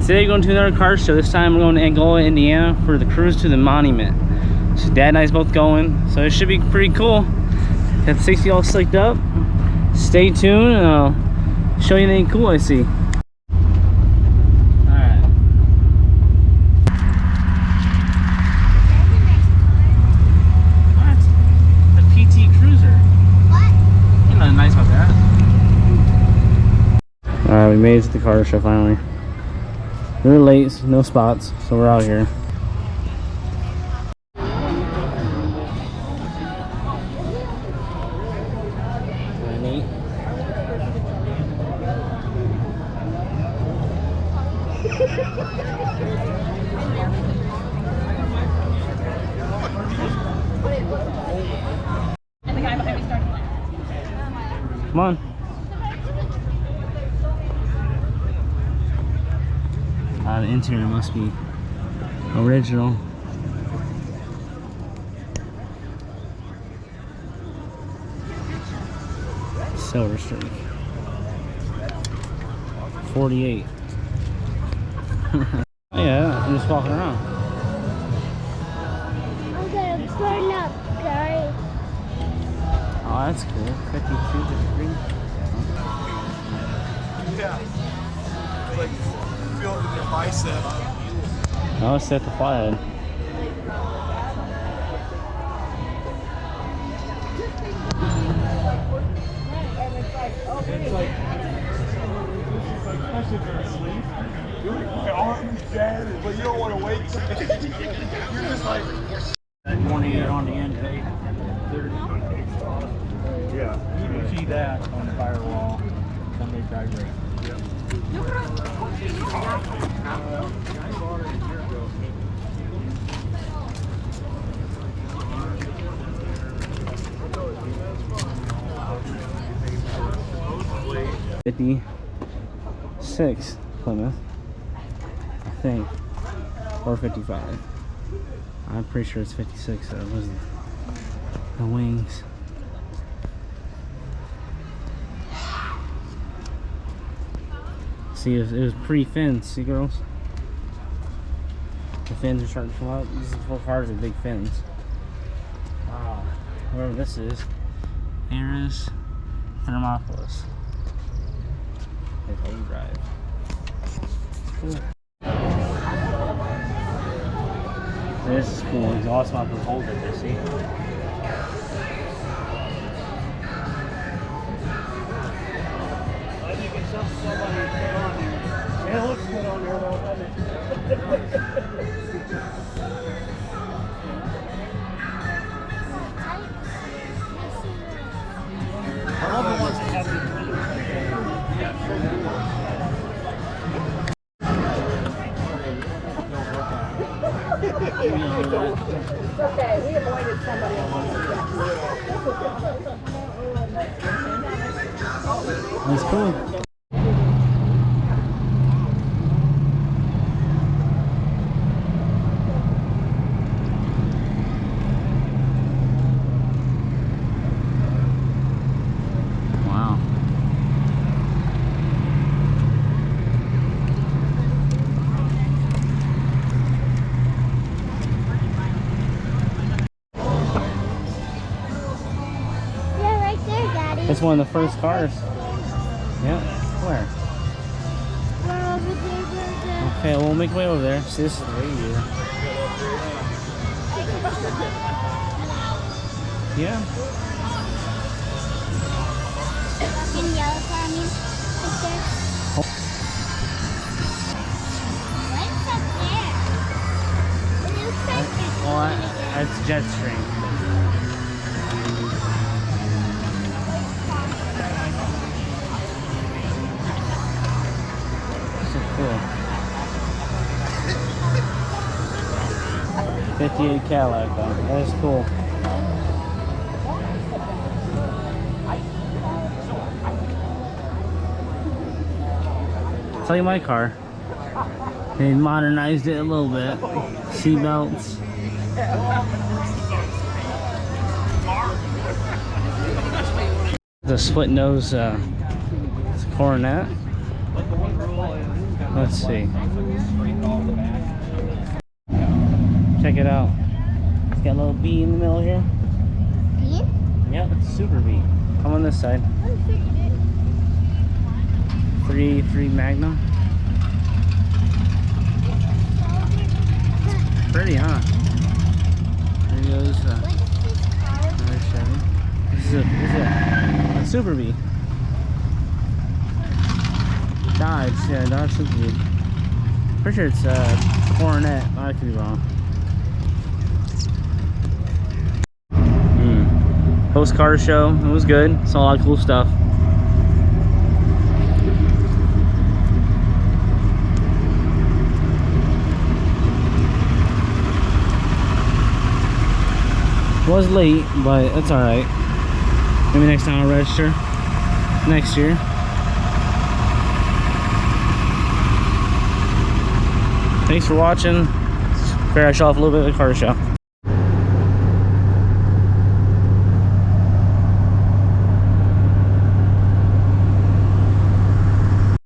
Today we're going to another car show. This time we're going to Angola, Indiana for the cruise to the monument. So Dad and I's both going, so it should be pretty cool. Got 60 all slicked up. Stay tuned and I'll show you anything cool I see. Alright. What? The PT Cruiser. What? Ain't nothing nice about that. Alright, we made it to the car show finally. We were late, so no spots, so we're out here. Neat. And the guy behind me started laughing. Come on. The interior must be original. Silver streak. 48. Yeah, I'm just walking around. I'm gonna turn up, guys. Oh, that's cool. 52, 53. Yeah. Like, feel it in your bicep. Oh, it's set the flathead. It's like, especially if you're asleep. You're like, my arm's dead, but you don't want to wake. You're just like, One ear on the end, they yeah. you can see that on the firewall. Somebody tried to. 56 Plymouth, I think, or 55. I'm pretty sure it's 56. That was the wings. See, it was pre-fins. See, girls? The fins are starting to come out. These four cars are big fins. Wow. Whoever this is, Aris Thermopolis. It's A-Drive. Cool. This is cool. Exhaust mount will hold it there, see? I think it's something somebody put on there. It looks good on there though, doesn't I love the ones that have the It's okay, we avoided somebody else. That's cool. Wow. Yeah, right there, Daddy. It's one of the first cars. Yeah. Where? We're over there, Okay, well, we'll make our way over there. See, this is the radiator. Yeah. in yellow car, I mean, right there. What's up there? It looks like Well, that's Jetstream. So cool. 58 Cadillac though. That is cool. It's like my car. They modernized it a little bit. Seat belts. The split nose Coronet. But the one rule is Let's see. Check it out. It's got a little bee in the middle here. Bee? Yep, it's a super bee. Come on this side. 3 Magnum. Pretty, huh? There goes another Chevy. This is a super bee. Dodge, yeah, Dodge super bee. Pretty sure it's Coronet. I could be wrong. Post-car show. It was good. Saw a lot of cool stuff. Was late, but it's alright. Maybe next time I'll register. Next year. Thanks for watching. Fair, I show off a little bit of the car show.